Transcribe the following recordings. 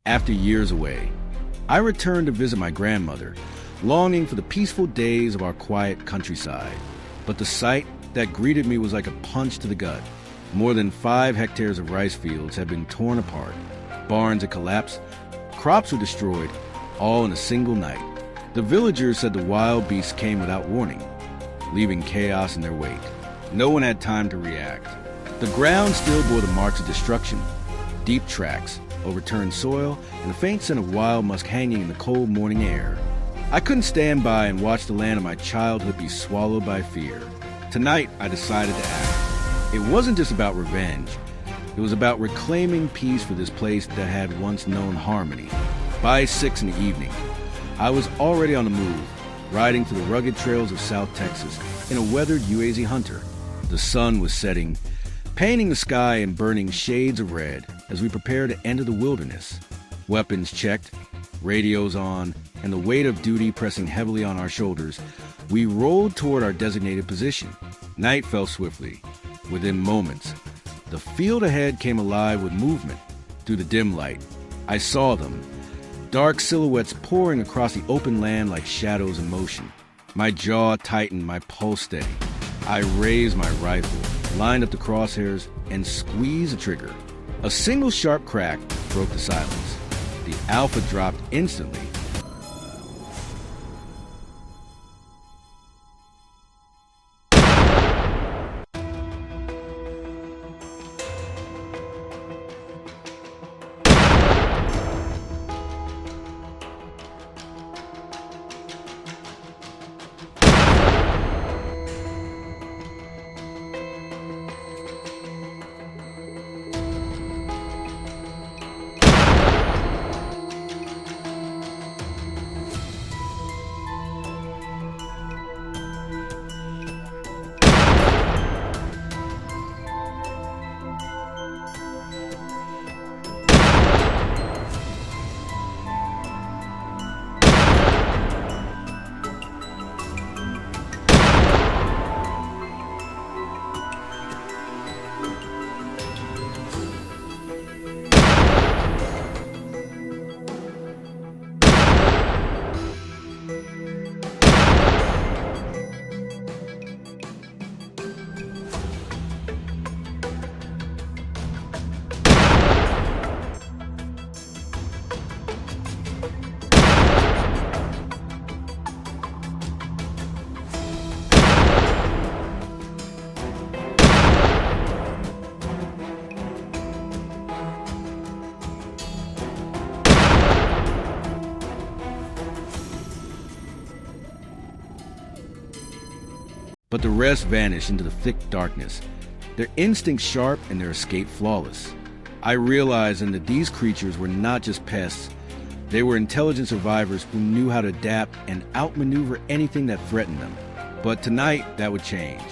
After years away, I returned to visit my grandmother, longing for the peaceful days of our quiet countryside. But the sight that greeted me was like a punch to the gut. More than 5 hectares of rice fields had been torn apart, barns had collapsed, crops were destroyed, all in a single night. The villagers said the wild beasts came without warning, leaving chaos in their wake. No one had time to react. The ground still bore the marks of destruction, deep tracks, overturned soil, and the faint scent of wild musk hanging in the cold morning air. I couldn't stand by and watch the land of my childhood be swallowed by fear. Tonight, I decided to act. It wasn't just about revenge. It was about reclaiming peace for this place that had once known harmony. By 6 in the evening, I was already on the move, riding through the rugged trails of South Texas in a weathered UAZ Hunter. The sun was setting, painting the sky in burning shades of red as we prepared to enter the wilderness. Weapons checked, radios on, and the weight of duty pressing heavily on our shoulders, we rolled toward our designated position. Night fell swiftly. Within moments, the field ahead came alive with movement. Through the dim light, I saw them, dark silhouettes pouring across the open land like shadows in motion. My jaw tightened, my pulse steady. I raised my rifle, lined up the crosshairs, and squeezed the trigger. A single sharp crack broke the silence. The alpha dropped instantly. But the rest vanished into the thick darkness, their instincts sharp and their escape flawless. I realized then that these creatures were not just pests. They were intelligent survivors who knew how to adapt and outmaneuver anything that threatened them. But tonight, that would change.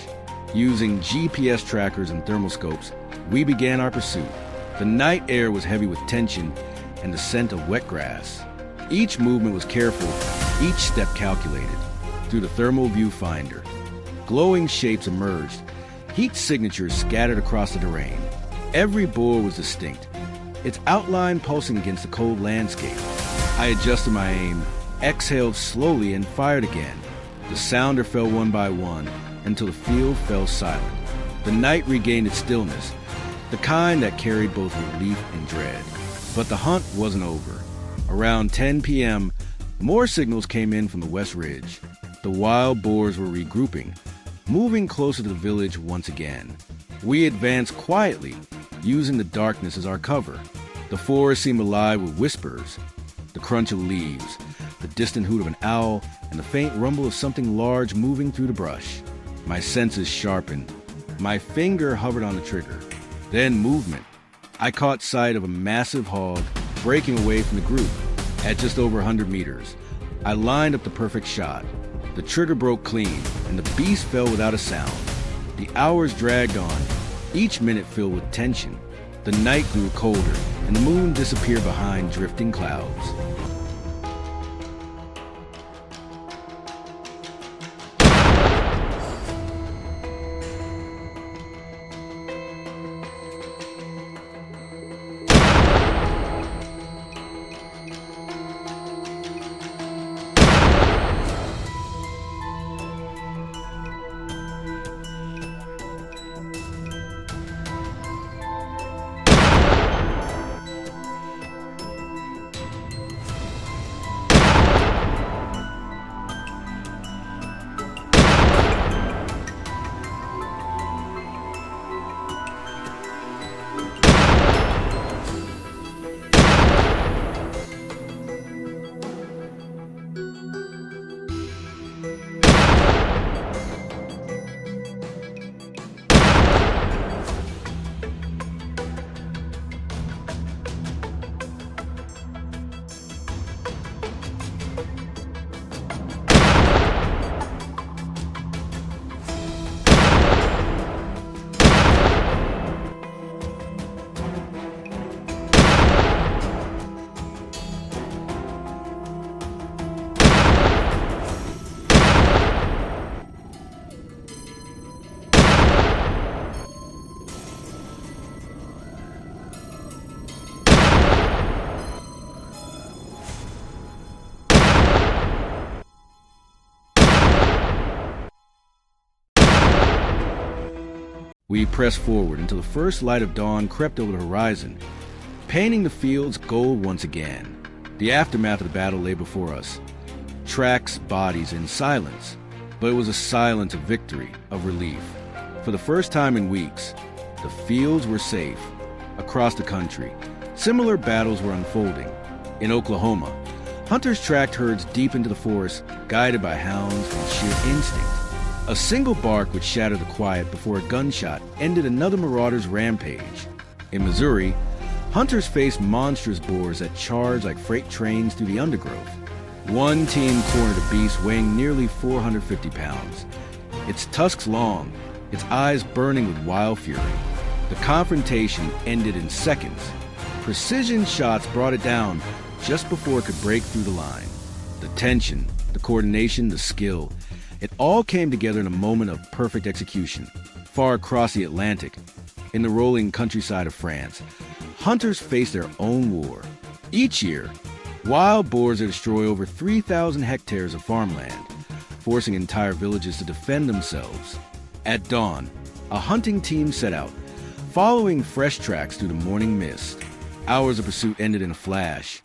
Using GPS trackers and thermoscopes, we began our pursuit. The night air was heavy with tension and the scent of wet grass. Each movement was careful, each step calculated. Through the thermal viewfinder, glowing shapes emerged, heat signatures scattered across the terrain. Every boar was distinct, its outline pulsing against the cold landscape. I adjusted my aim, exhaled slowly, and fired again. The sounder fell one by one until the field fell silent. The night regained its stillness, the kind that carried both relief and dread. But the hunt wasn't over. Around 10 p.m., more signals came in from the West Ridge. The wild boars were regrouping, moving closer to the village once again. We advanced quietly, using the darkness as our cover. The forest seemed alive with whispers, the crunch of leaves, the distant hoot of an owl, and the faint rumble of something large moving through the brush. My senses sharpened. My finger hovered on the trigger. Then movement. I caught sight of a massive hog breaking away from the group. At just over 100 meters, I lined up the perfect shot. The trigger broke clean, and the beast fell without a sound. The hours dragged on, each minute filled with tension. The night grew colder, and the moon disappeared behind drifting clouds. We pressed forward until the first light of dawn crept over the horizon, painting the fields gold once again. The aftermath of the battle lay before us. Tracks, bodies, and silence. But it was a silence of victory, of relief. For the first time in weeks, the fields were safe. Across the country, similar battles were unfolding. In Oklahoma, hunters tracked herds deep into the forest, guided by hounds and sheer instinct. A single bark would shatter the quiet before a gunshot ended another marauder's rampage. In Missouri, hunters faced monstrous boars that charged like freight trains through the undergrowth. One team cornered a beast weighing nearly 450 pounds, its tusks long, its eyes burning with wild fury. The confrontation ended in seconds. Precision shots brought it down just before it could break through the line. The tension, the coordination, the skill, it all came together in a moment of perfect execution. Far across the Atlantic, in the rolling countryside of France, hunters face their own war. Each year, wild boars destroy over 3,000 hectares of farmland, forcing entire villages to defend themselves. At dawn, a hunting team set out, following fresh tracks through the morning mist. Hours of pursuit ended in a flash.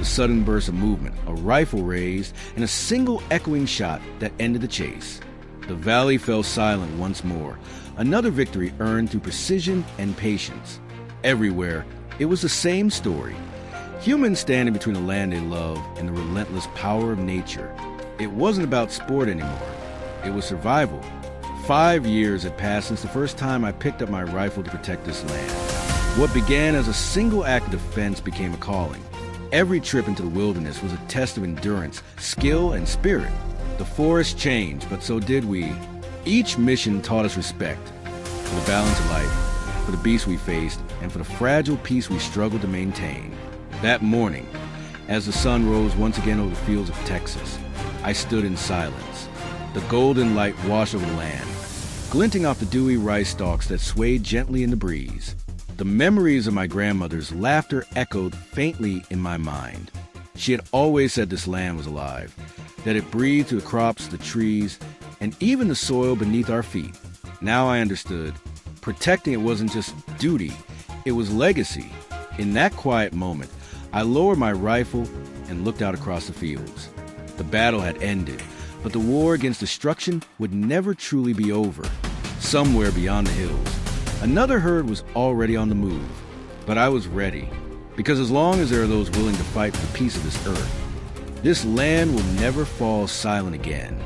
Sudden burst of movement, a rifle raised, and a single echoing shot that ended the chase. The valley fell silent once more, another victory earned through precision and patience. Everywhere, it was the same story. Humans standing between the land they love and the relentless power of nature. It wasn't about sport anymore. It was survival. 5 years had passed since the first time I picked up my rifle to protect this land. What began as a single act of defense became a calling. Every trip into the wilderness was a test of endurance, skill, and spirit. The forest changed, but so did we. Each mission taught us respect for the balance of life, for the beasts we faced, and for the fragile peace we struggled to maintain. That morning, as the sun rose once again over the fields of Texas, I stood in silence. The golden light washed over the land, glinting off the dewy rice stalks that swayed gently in the breeze. The memories of my grandmother's laughter echoed faintly in my mind. She had always said this land was alive, that it breathed through the crops, the trees, and even the soil beneath our feet. Now I understood. Protecting it wasn't just duty, it was legacy. In that quiet moment, I lowered my rifle and looked out across the fields. The battle had ended, but the war against destruction would never truly be over. Somewhere beyond the hills, another herd was already on the move, but I was ready, because as long as there are those willing to fight for the peace of this earth, this land will never fall silent again.